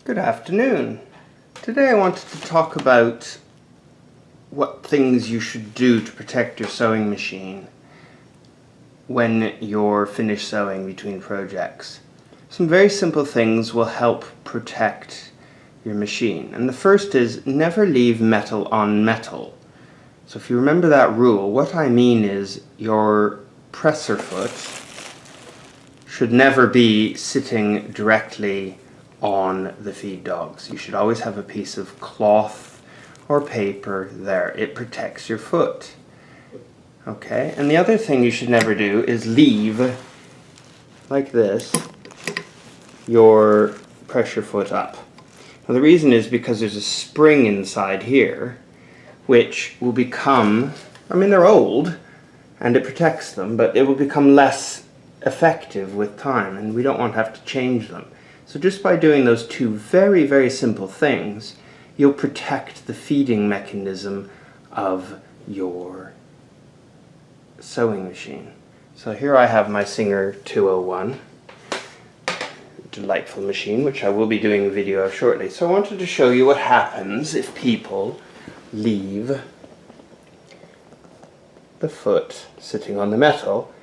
Good afternoon. Today I wanted to talk about what things you should do to protect your sewing machine when you're finished sewing between projects. Some very simple things will help protect your machine. And the first is never leave metal on metal. So if you remember that rule, what I mean is your presser foot should never be sitting directly on the feed dogs. You should always have a piece of cloth or paper there. It protects your foot. Okay, and the other thing you should never do is leave, like this, your pressure foot up. Now the reason is because there's a spring inside here which will become, they're old and it protects them, but it will become less effective with time and we don't want to have to change them. So just by doing those two very, very simple things, you'll protect the feeding mechanism of your sewing machine. So here I have my Singer 201, delightful machine, which I will be doing a video of shortly. So I wanted to show you what happens if people leave the foot sitting on the metal,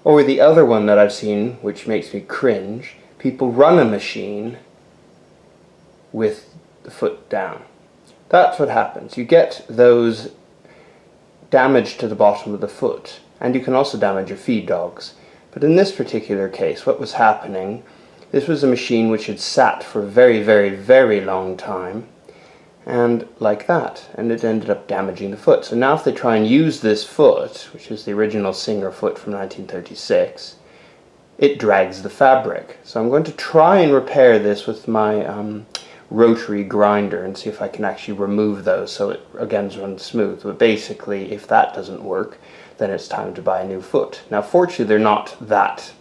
or the other one that I've seen, which makes me cringe. People run a machine with the foot down. That's what happens. You get those damage to the bottom of the foot, and you can also damage your feed dogs. But in this particular case, what was happening, this was a machine which had sat for a very, very, very long time, and like that, and it ended up damaging the foot. So now if they try and use this foot, which is the original Singer foot from 1936, it drags the fabric. So I'm going to try and repair this with my rotary grinder and see if I can actually remove those so it again runs smooth. But basically, if that doesn't work, then it's time to buy a new foot. Now fortunately they're not that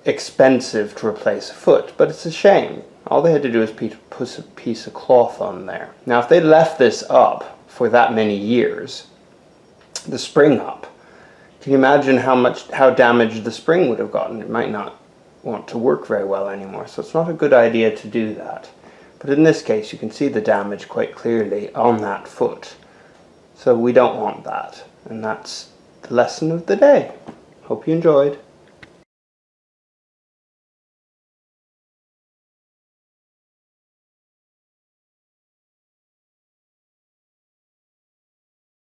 expensive to replace a foot, but it's a shame. All they had to do is put a piece of cloth on there. Now if they left this up for that many years, the spring up, can you imagine how damaged the spring would have gotten? It might not want to work very well anymore, so it's not a good idea to do that. But in this case, you can see the damage quite clearly on that foot. So we don't want that, and that's the lesson of the day. Hope you enjoyed.